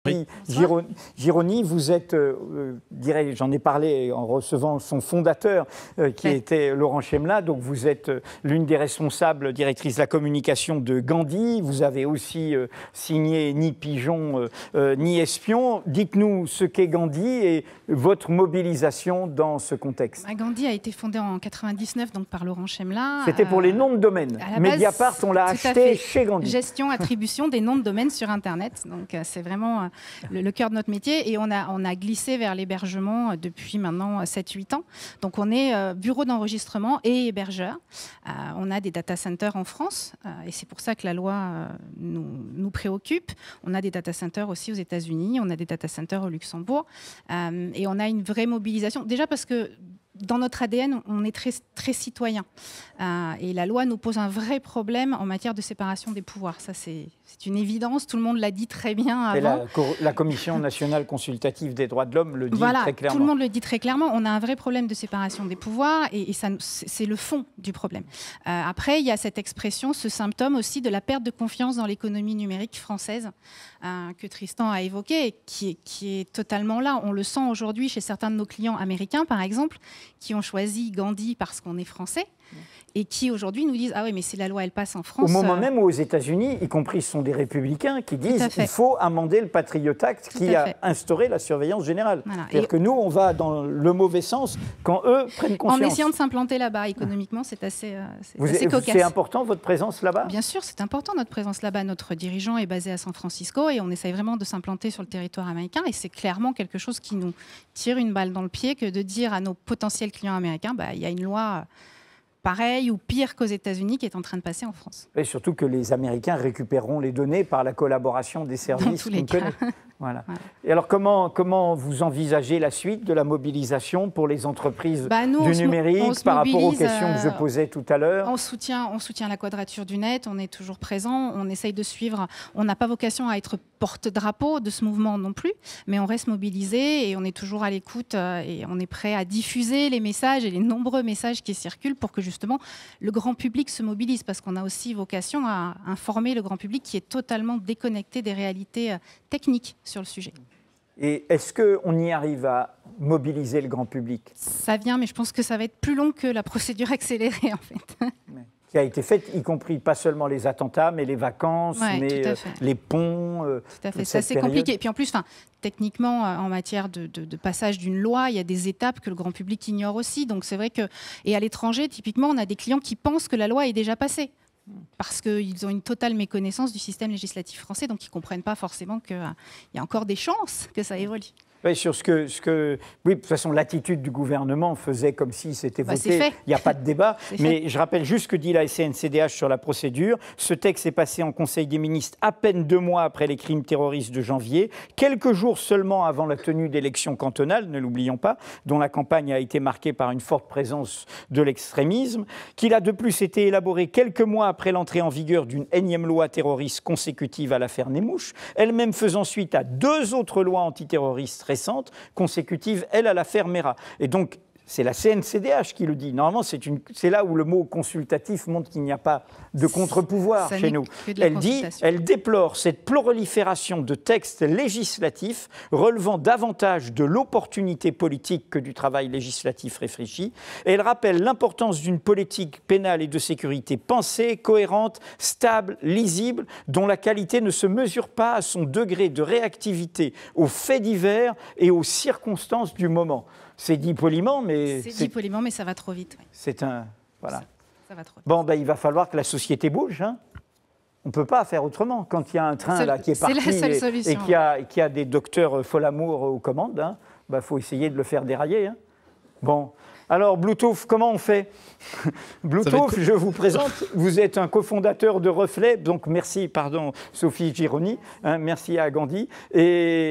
Oui. Gironi, vous êtes, j'en ai parlé en recevant son fondateur, qui était Laurent Chemla, donc vous êtes l'une des responsables, directrice de la communication de Gandhi. Vous avez aussi signé Ni pigeon, ni espion. Dites-nous ce qu'est Gandhi et votre mobilisation dans ce contexte. Gandhi a été fondé en 99 donc, par Laurent Chemla. C'était pour les noms de domaine. Mediapart, on l'a acheté chez Gandhi. Gestion, attribution des noms de domaine sur Internet. Donc c'est vraiment le cœur de notre métier. Et on a glissé vers l'hébergement depuis maintenant 7-8 ans. Donc on est bureau d'enregistrement et hébergeur. On a des data centers en France. Et c'est pour ça que la loi nous préoccupe. On a des data centers aussi aux États-Unis. On a des data centers au Luxembourg. Et on a une vraie mobilisation. Déjà parce que dans notre ADN, on est très, très citoyen. Et la loi nous pose un vrai problème en matière de séparation des pouvoirs. Ça, c'est une évidence. Tout le monde l'a dit très bien avant. Et la Commission nationale consultative des droits de l'homme le dit très clairement. Tout le monde le dit très clairement. On a un vrai problème de séparation des pouvoirs et c'est le fond du problème. Après, il y a cette expression, ce symptôme aussi de la perte de confiance dans l'économie numérique française que Tristan a évoqué et qui est totalement là. On le sent aujourd'hui chez certains de nos clients américains, par exemple, qui ont choisi Gandhi parce qu'on est français et qui aujourd'hui nous disent « Ah oui, mais si la loi, elle passe en France… » Au moment même où aux États-Unis, y compris ce sont des républicains qui disent qu'il faut amender le Patriot Act qui a instauré la surveillance générale. Voilà. C'est-à-dire que nous, on va dans le mauvais sens quand eux prennent conscience. En essayant de s'implanter là-bas, économiquement, c'est assez cocasse. C'est important votre présence là-bas? Bien sûr, c'est important notre présence là-bas. Notre dirigeant est basé à San Francisco et on essaye vraiment de s'implanter sur le territoire américain. Et c'est clairement quelque chose qui nous tire une balle dans le pied que de dire à nos potentiels clients américains, il y a une loi… pareil ou pire qu'aux États-Unis qui est en train de passer en France. Et surtout que les Américains récupéreront les données par la collaboration des services qu'on connaît. Voilà. Et alors, comment vous envisagez la suite de la mobilisation pour les entreprises du numérique par rapport aux questions que je posais tout à l'heure? On soutient la Quadrature du Net, on est toujours présent, on essaye de suivre. On n'a pas vocation à être porte-drapeau de ce mouvement non plus, mais on reste mobilisé et on est toujours à l'écoute et on est prêt à diffuser les messages et les nombreux messages qui circulent pour que justement le grand public se mobilise, parce qu'on a aussi vocation à informer le grand public qui est totalement déconnecté des réalités techniques sur le sujet. Et est-ce qu'on y arrive à mobiliser le grand public? Ça vient, mais je pense que ça va être plus long que la procédure accélérée, en fait. Qui a été faite, y compris pas seulement les attentats, mais les vacances, mais les ponts. Tout à fait, c'est assez compliqué. Et puis en plus, techniquement, en matière de passage d'une loi, il y a des étapes que le grand public ignore aussi. Donc c'est vrai que, et à l'étranger, typiquement, on a des clients qui pensent que la loi est déjà passée, parce qu'ils ont une totale méconnaissance du système législatif français, donc ils ne comprennent pas forcément qu'il y a encore des chances que ça évolue. Oui, sur oui, de toute façon, l'attitude du gouvernement faisait comme si c'était voté. Il n'y a pas de débat. Mais je rappelle juste ce que dit la CNCDH sur la procédure. Ce texte est passé en Conseil des ministres à peine 2 mois après les crimes terroristes de janvier, quelques jours seulement avant la tenue d'élections cantonales, ne l'oublions pas, dont la campagne a été marquée par une forte présence de l'extrémisme, qu'il a de plus été élaboré quelques mois après l'entrée en vigueur d'une énième loi terroriste consécutive à l'affaire Nemmouche, elle-même faisant suite à 2 autres lois antiterroristes récente, consécutive, elle, à l'affaire Mera. Et donc, c'est la CNCDH qui le dit. Normalement, c'est là où le mot consultatif montre qu'il n'y a pas de contre-pouvoir chez nous. Elle déplore cette prolifération de textes législatifs relevant davantage de l'opportunité politique que du travail législatif réfléchi. Et elle rappelle l'importance d'une politique pénale et de sécurité pensée, cohérente, stable, lisible, dont la qualité ne se mesure pas à son degré de réactivité aux faits divers et aux circonstances du moment. C'est dit poliment, mais… C'est dit poliment, mais ça va trop vite. Oui. C'est un… Voilà. Ça va trop vite. Bon, il va falloir que la société bouge. Hein. On ne peut pas faire autrement. Quand il y a un train là, qui est parti et qui a des docteurs Folamour aux commandes, faut essayer de le faire dérailler. Hein. Bon. Alors, Bluetooth, comment on fait? Bluetooth, je vous présente, vous êtes un cofondateur de Reflet, donc merci, Sophie Gironi, merci à Gandhi. Et